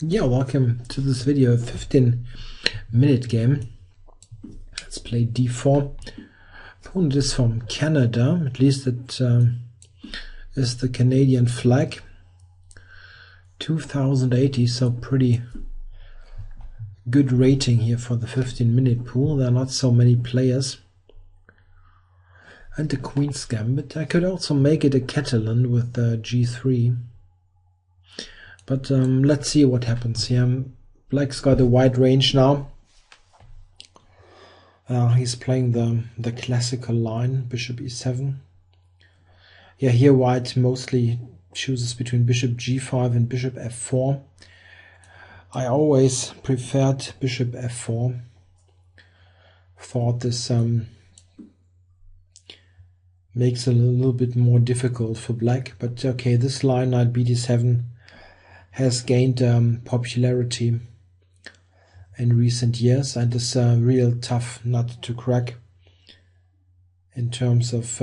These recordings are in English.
Yeah, welcome to this video, a 15-minute game. Let's play d4. Opponent is from Canada, at least it is the Canadian flag. 2080, so pretty good rating here for the 15-minute pool. There are not so many players. And the Queen's Gambit. I could also make it a Catalan with g3. But let's see what happens here. Black's got a wide range now. He's playing the classical line, bishop e7. Yeah, here white mostly chooses between bishop g5 and bishop f4. I always preferred bishop f4. Thought this makes it a little bit more difficult for black. But okay, this line, knight bd7, has gained popularity in recent years and is a real tough nut to crack in terms of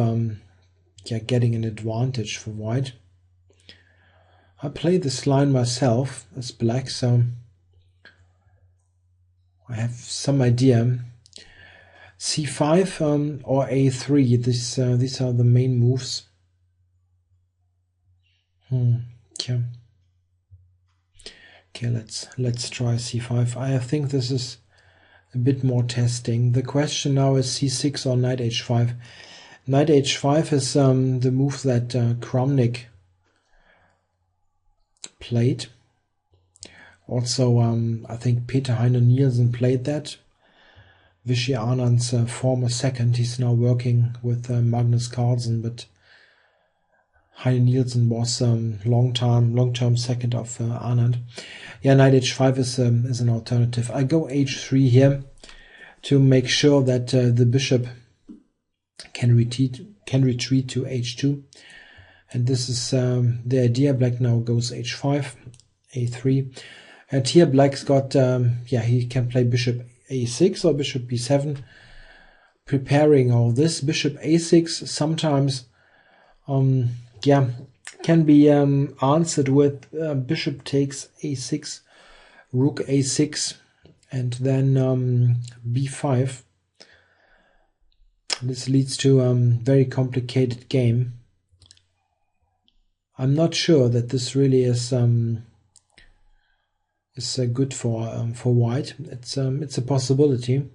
getting an advantage for white. I play this line myself as black, so I have some idea. c5 or a3, these are the main moves. Okay, let's try c5. I think this is a bit more testing. The question now is c6 or knight h5. Knight h5 is the move that Kramnik played. Also, I think Peter Heine Nielsen played that. Vishy Anand's former second. He's now working with Magnus Carlsen, but Heine Nielsen was long-term second of Anand. Yeah, knight h5 is an alternative. I go h3 here to make sure that the bishop can retreat to h2, and this is the idea. Black now goes h5, a3, and here black's got he can play bishop a6 or bishop b7, preparing all this. Bishop a6 sometimes can be answered with bishop takes a6, rook a6, and then b5. This leads to a very complicated game. I'm not sure that this really is good for white. It's a possibility.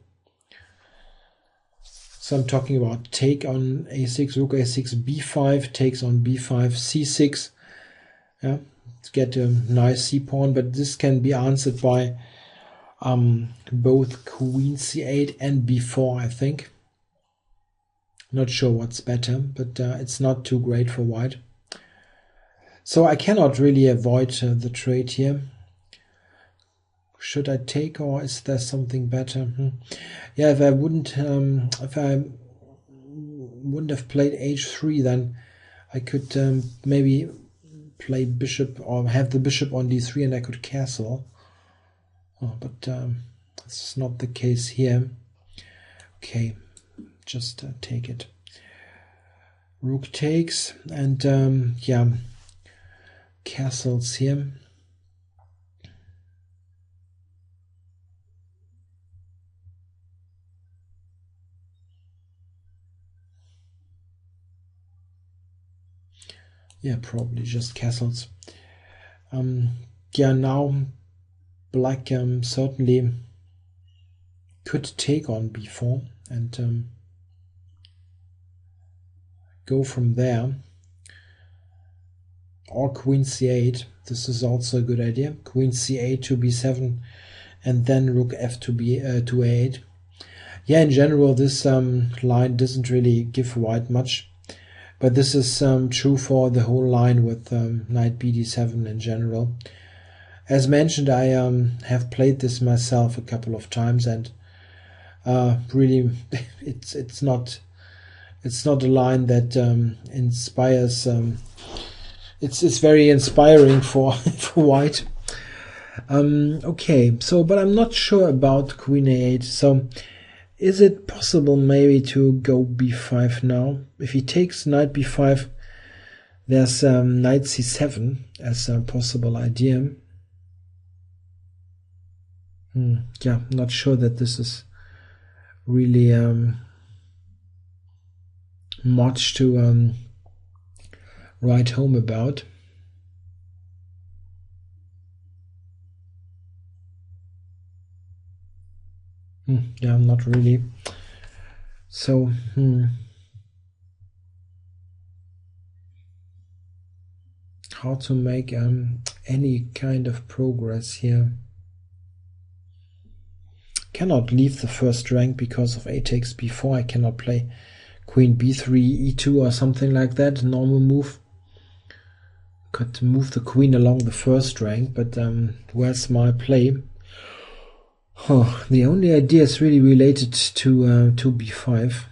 So I'm talking about take on a6, rook a6, b5, takes on b5, c6. Yeah, to get a nice c-pawn, but this can be answered by both queen c8 and b4, I think. Not sure what's better, but it's not too great for white. So I cannot really avoid the trade here. Should I take, or is there something better? Yeah, if I wouldn't have played h3, then I could maybe play bishop or have the bishop on d3, and I could castle. But that's not the case here. Okay, just take it. Rook takes, and castles here. Yeah, probably just castles. Now black certainly could take on b4 and go from there. Or queen c8. This is also a good idea. Queen c8 to b7, and then rook f to a8. Yeah, in general, this line doesn't really give white much. But this is true for the whole line with knight bd7 in general. As mentioned, I have played this myself a couple of times, and really, it's not a line that inspires. It's very inspiring for white. Okay, so but I'm not sure about queen a8. So is it possible maybe to go b5 now? If he takes knight b5, there's knight c7 as a possible idea. Yeah, not sure that this is really much to write home about. Yeah, not really. So, how to make any kind of progress here? Cannot leave the first rank because of a takes b4. I cannot play queen b3, e2 or something like that. Normal move. Could move the queen along the first rank, but where's my play? Oh, the only idea is really related to b5.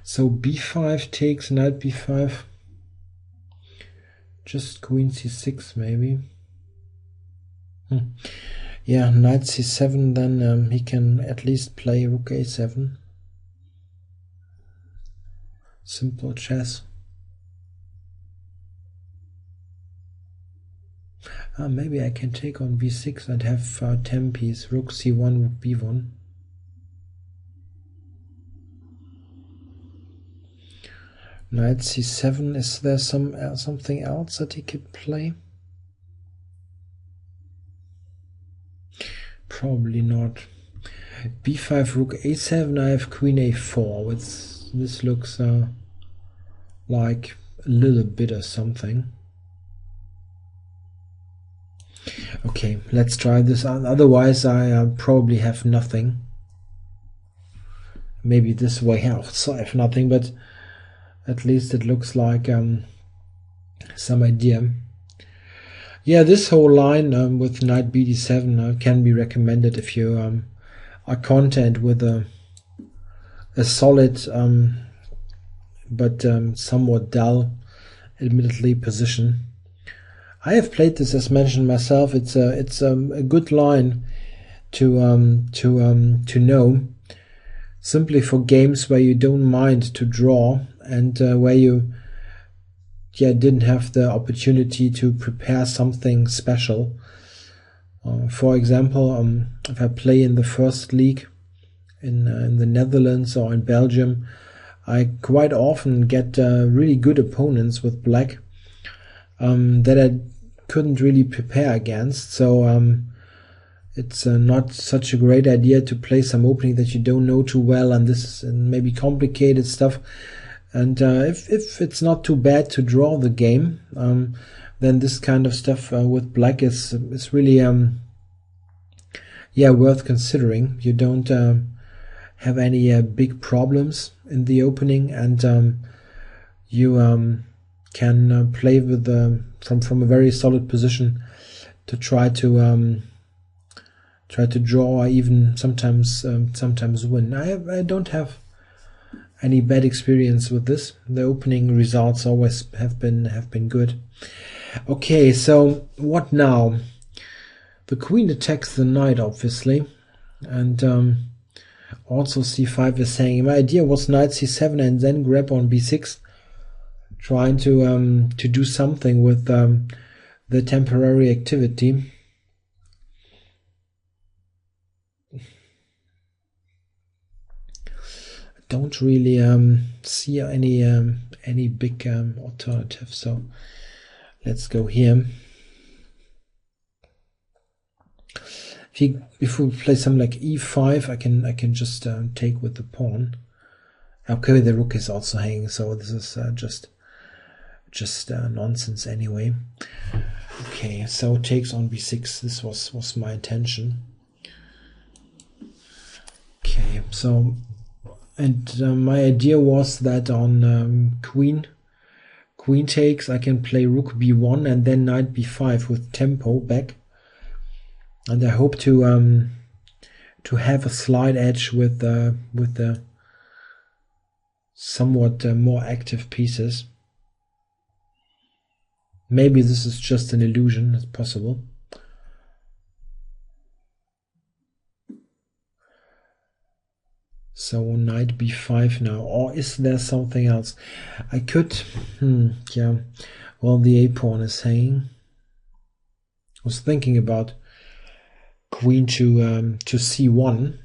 So b5 takes, knight b5. Just queen c6 maybe. Yeah, knight c7, then he can at least play rook a7. Simple chess. Maybe I can take on b6 and have 10 piece, rook c1, rook b1. Knight c7, is there something else that he could play? Probably not. b5, rook a7, I have queen a4. This looks like a little bit of something. Okay, let's try this. Otherwise I probably have nothing. Maybe this way I also have nothing, but at least it looks like some idea. Yeah, this whole line with knight bd7 can be recommended if you are content with a solid but somewhat dull, admittedly, position. I have played this, as mentioned myself. It's a good line to know, simply for games where you don't mind to draw and where you didn't have the opportunity to prepare something special. For example, if I play in the first league in the Netherlands or in Belgium, I quite often get really good opponents with black that I couldn't really prepare against. So it's not such a great idea to play some opening that you don't know too well, and this is maybe complicated stuff. And if it's not too bad to draw the game, then this kind of stuff with black is really worth considering. You don't have any big problems in the opening, and you can play with from a very solid position to try to draw, or even sometimes win. I don't have any bad experience with this. The opening results always have been good. Okay, so what now? The queen attacks the knight, obviously, and also c5 is saying, my idea was knight c7 and then grab on b6, trying to do something with the temporary activity. Don't really see any big alternative, so let's go here. If we play something like e5, I can just take with the pawn. Okay, the rook is also hanging, so this is just nonsense anyway. Okay, so takes on b6. This was my intention. Okay, so. And my idea was that on queen takes, I can play rook b1 and then knight b5 with tempo back, and I hope to have a slight edge with the somewhat more active pieces. Maybe this is just an illusion. It's possible. So knight b5 now, or is there something else? I could, yeah, well, the a pawn is hanging. I was thinking about queen to c1.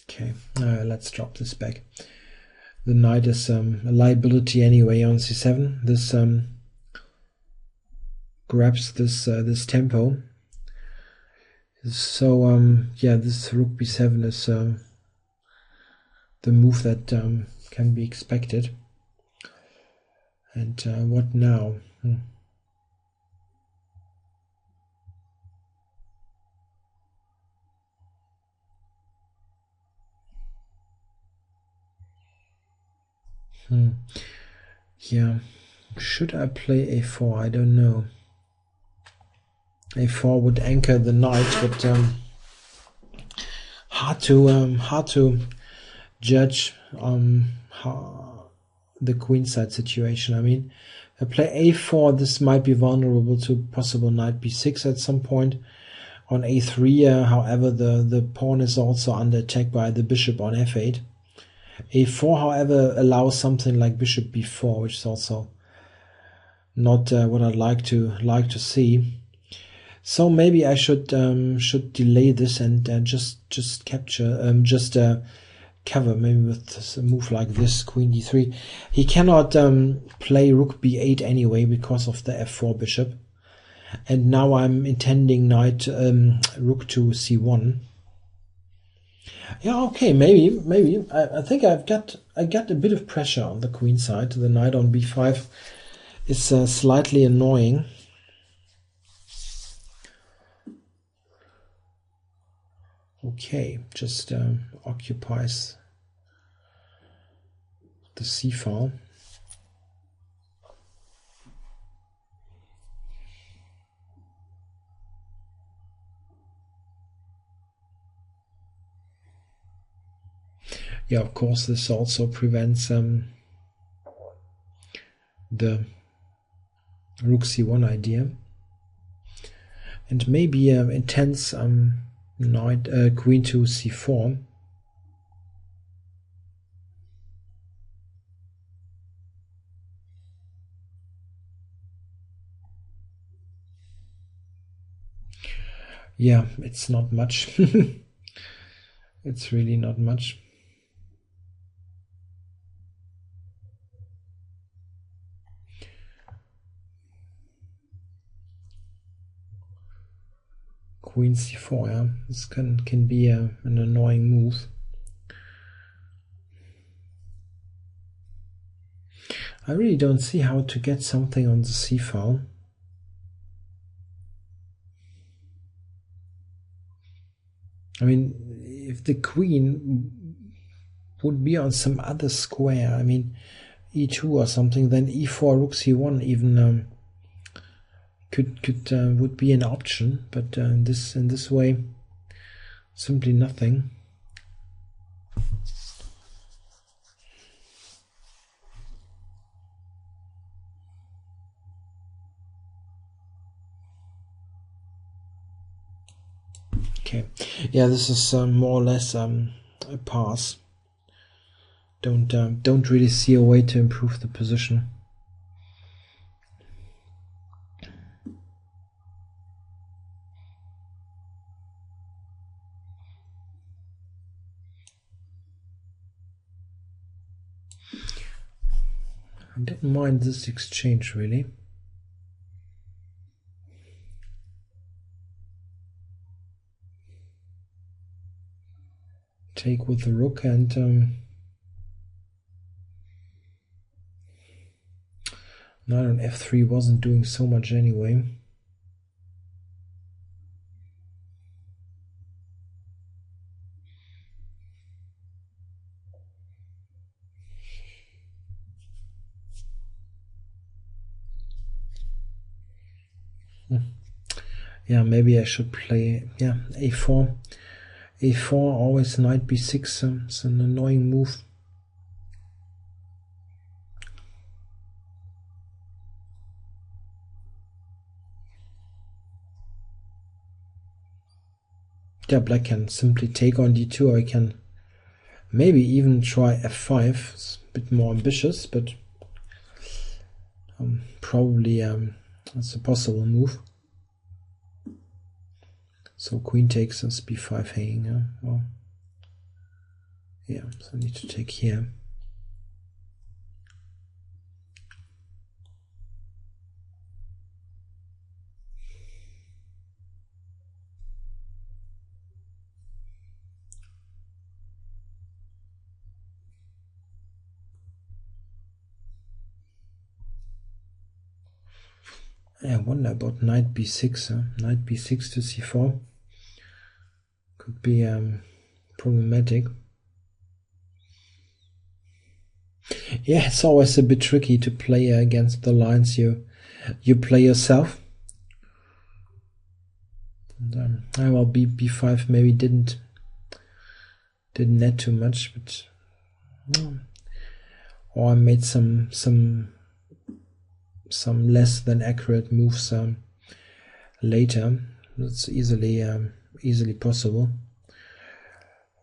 Okay, let's drop this back. The knight is a liability anyway on c7. This grabs this tempo. So yeah, this rook b7 is the move that can be expected. And what now? Yeah, should I play a4? I don't know. a4 would anchor the knight, but hard to judge the queenside situation. I mean, if I play a4, this might be vulnerable to possible knight b6 at some point. On a3, however, the pawn is also under attack by the bishop on f8. a4, however, allows something like bishop b4, which is also not what I'd like to see. So maybe I should delay this and just capture cover, maybe with a move like this, queen d3. He cannot play rook b8 anyway because of the f4 bishop. And now I'm intending knight rook to c1. Yeah, okay, maybe. I think I got a bit of pressure on the queen side. The knight on b5 is slightly annoying. Okay, just occupies the c file. Yeah, of course, this also prevents the rook c1 idea, and maybe intense knight queen to c4. Yeah, it's not much. It's really not much. Queen c4, yeah, this can be an annoying move. I really don't see how to get something on the c file. I mean, if the queen would be on some other square, I mean e2 or something, then e4 rook c1 even would be an option, but in this way, simply nothing. Okay, yeah, this is more or less a pass. Don't really see a way to improve the position. I don't mind this exchange really. Take with the rook, and knight on f3 wasn't doing so much anyway. Yeah, maybe I should play a4. a4, always knight b6. It's an annoying move. Yeah, black can simply take on d2, or I can maybe even try f5. It's a bit more ambitious, but probably it's a possible move. So queen takes us b5 hanging. Yeah? Well, yeah, so I need to take here. I wonder about knight b6. Knight b6 to c4 could be problematic. Yeah, it's always a bit tricky to play against the lines you play yourself. And, well, b5 maybe didn't net too much, but or I made some less than accurate moves later. That's easily possible.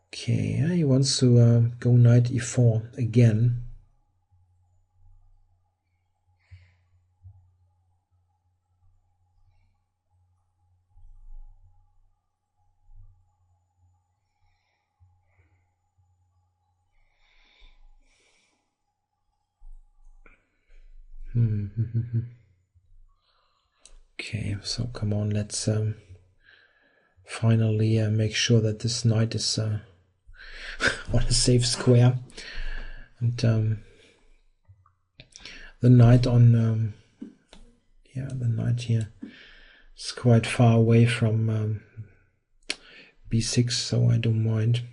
Okay, he wants to go knight e4 again. Okay, so come on, let's finally make sure that this knight is on a safe square, and the knight on the knight here is quite far away from b6, so I don't mind.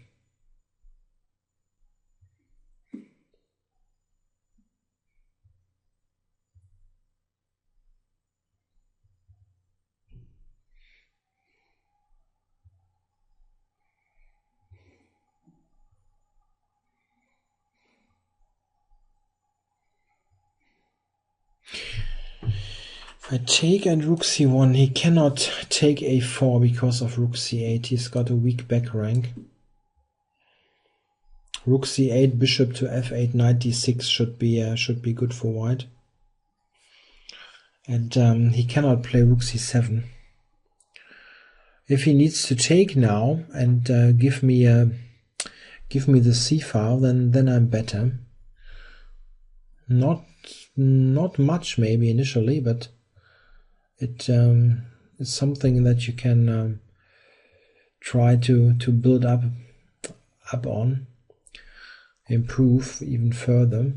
If I take and rook c1, he cannot take a4 because of rook c8. He's got a weak back rank. Rook c8, bishop to f8, knight d6 should be good for white. And he cannot play rook c7. If he needs to take now and give me the c file, then I'm better. Not much maybe initially, but it's something that you can try to build up on, improve even further.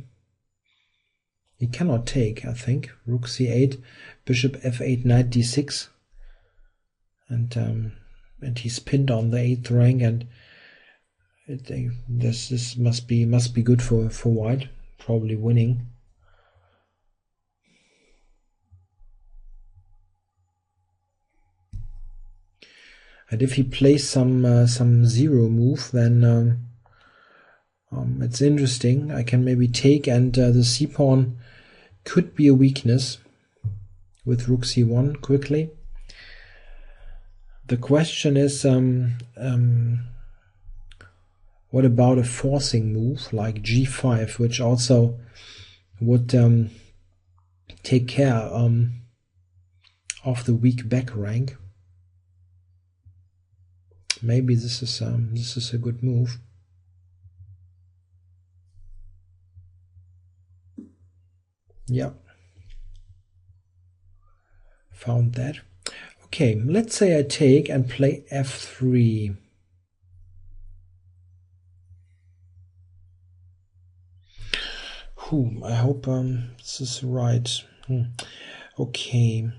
He cannot take, I think. Rook c8, bishop f8, knight d6, and he's pinned on the 8th rank, and this must be good for white, probably winning. And if he plays some zero move, then it's interesting. I can maybe take, and the c pawn could be a weakness with rook c1 quickly. The question is, what about a forcing move like g5, which also would take care of the weak back rank? Maybe this is a good move. Yeah, found that. Okay, let's say I take and play f3. I hope this is right. Okay.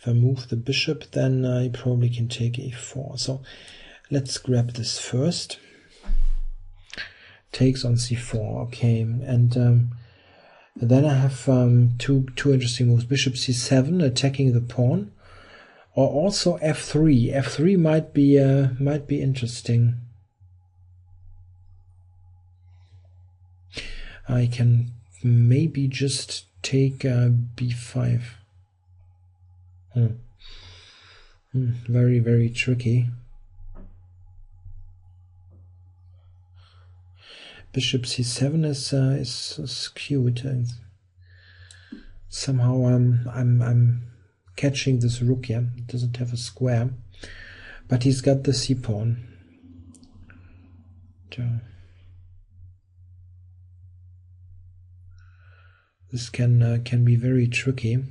If I move the bishop, then I probably can take a4. So let's grab this first. Takes on c4. Okay, and then I have two interesting moves. Bishop c7, attacking the pawn, or also f3. F3 might be interesting. I can maybe just take b5. Very, very tricky. Bishop c7 is skewed. Somehow I'm catching this rook here. It doesn't have a square, but he's got the c pawn. This can be very tricky.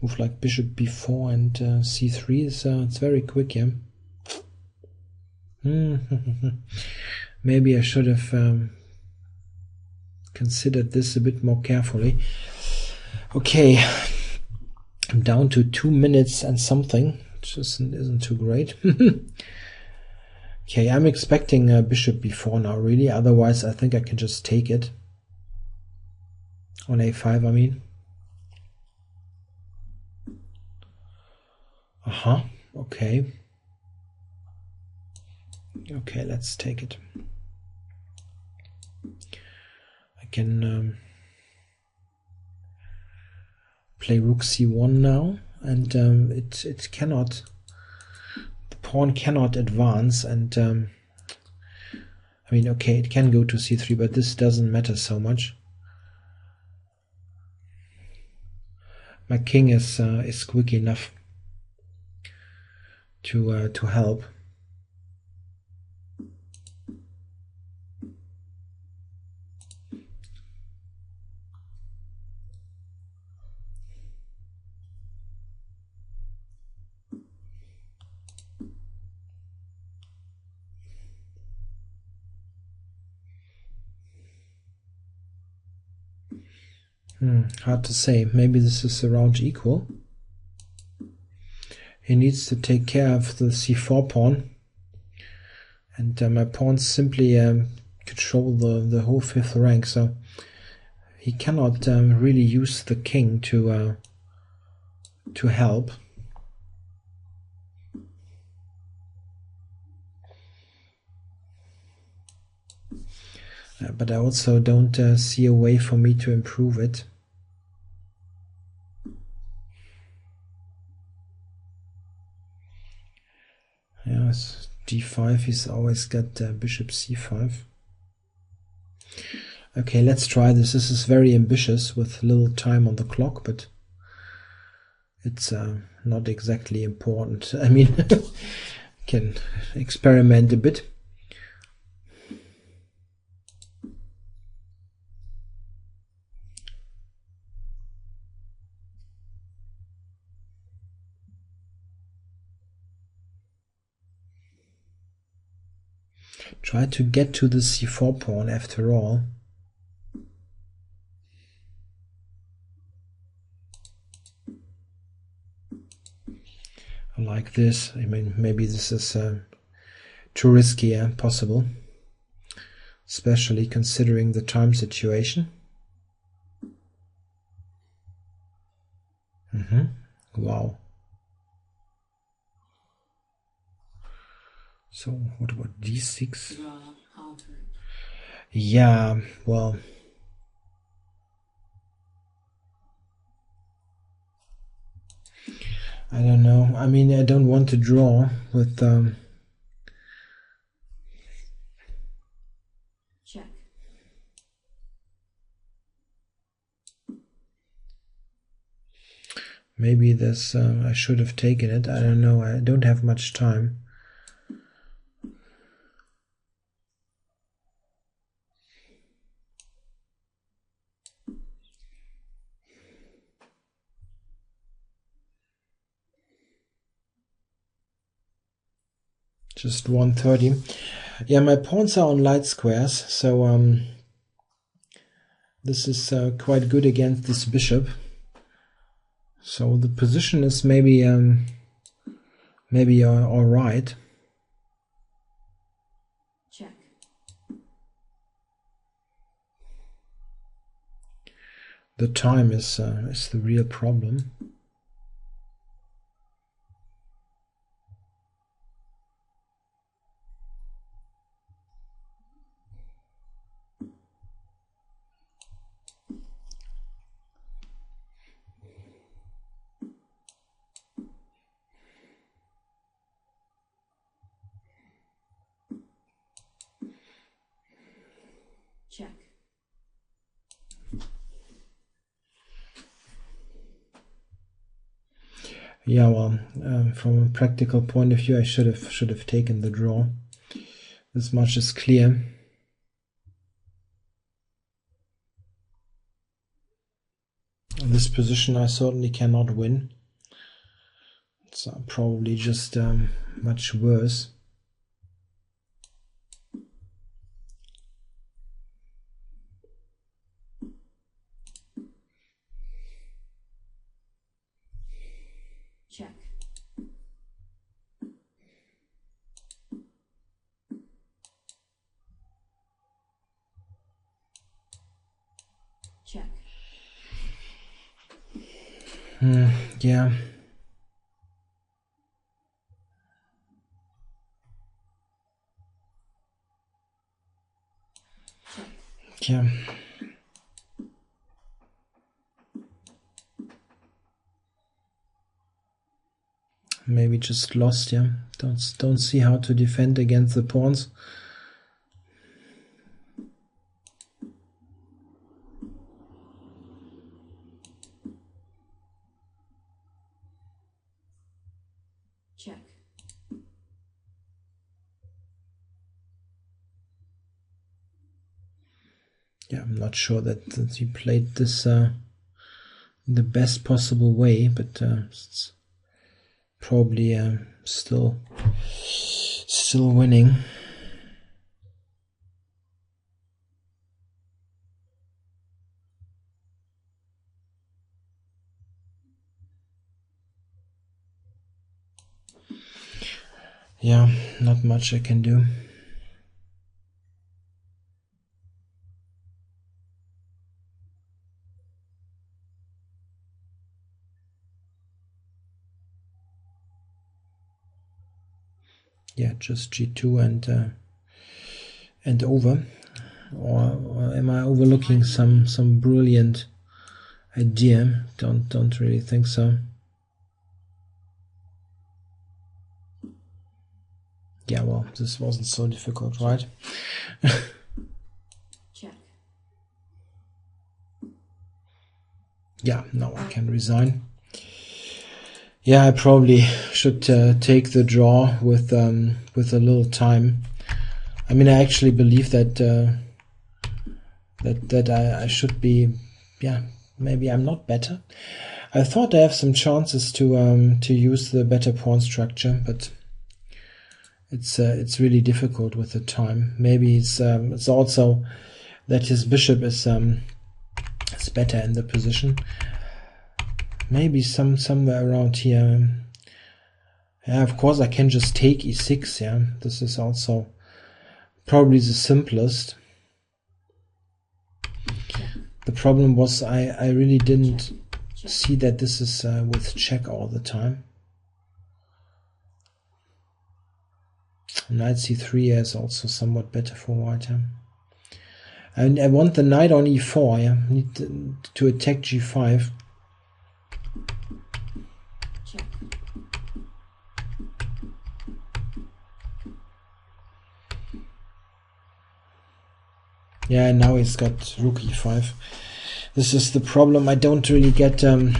Move like bishop b4 and c3 is it's very quick here. Maybe I should have considered this a bit more carefully. Okay, I'm down to 2 minutes and something, which isn't too great. Okay, I'm expecting bishop b4 now, really. Otherwise, I think I can just take it. On a5, I mean. Okay. Okay, let's take it. I can play rook c1 now, and it cannot. The pawn cannot advance, and I mean, okay, it can go to c3, but this doesn't matter so much. My king is quick enough to help. Hard to say. Maybe this is around equal. He needs to take care of the c4 pawn, and my pawns simply control the whole fifth rank, so he cannot really use the king to help. But I also don't see a way for me to improve it. Yes, d5, he's always got bishop c5. Okay, let's try this. This is very ambitious with little time on the clock, but it's not exactly important. I mean, can experiment a bit. Try to get to the c4 pawn after all. Like this. I mean, maybe this is too risky and possible, especially considering the time situation. Wow. So what about d6? Yeah, well, I don't know. I mean, I don't want to draw with check. Maybe this I should have taken it. I don't know. I don't have much time. Just 1:30. Yeah, my pawns are on light squares, so this is quite good against this bishop. So the position is maybe all right. Check. The time is the real problem. Yeah, well, from a practical point of view, I should have taken the draw. This much is clear. In this position, I certainly cannot win. It's probably just much worse. Check. Check. Yeah. Yeah. Maybe just lost, yeah. Don't see how to defend against the pawns. Check. Yeah, I'm not sure that he played this the best possible way, but it's probably still winning. Yeah, not much I can do. Yeah, just G2 and over. Or am I overlooking some brilliant idea? Don't really think so. Yeah, well, this wasn't so difficult, right? Check. Yeah, now I can resign. Yeah, I probably should take the draw with a little time. I mean, I actually believe that I should be. Yeah, maybe I'm not better. I thought I have some chances to use the better pawn structure, but it's really difficult with the time. Maybe it's also that his bishop is better in the position. Maybe somewhere around here. Yeah, of course I can just take e6. Yeah, this is also probably the simplest. The problem was I really didn't see that this is with check all the time. Knight c3 is also somewhat better for white. Yeah? And I want the knight on e4. Yeah, need to attack g5. Check. Yeah, now he's got rook e5. This is the problem. I don't really get. Yeah,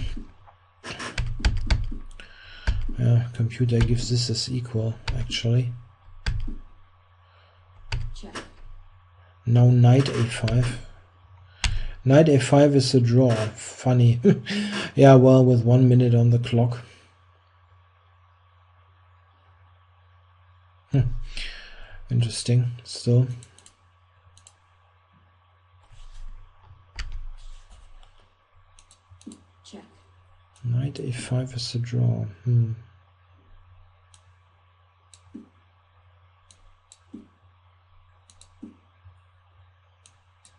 computer gives this as equal actually. Check. Now knight a5. Knight a5 is a draw. Funny. Yeah, well, with 1 minute on the clock. Interesting. Still. Check. Knight a5 is a draw.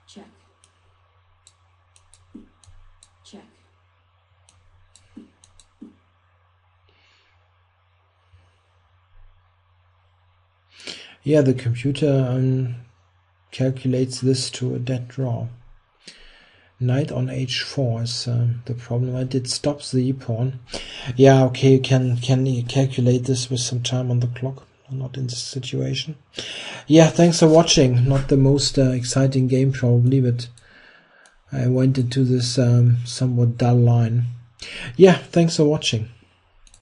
Check. Check. Yeah, the computer calculates this to a dead draw. Knight on h4 is the problem. It stops the e-pawn. Yeah, okay, you can calculate this with some time on the clock. Not in this situation. Yeah, thanks for watching. Not the most exciting game probably, but I went into this somewhat dull line. Yeah, thanks for watching.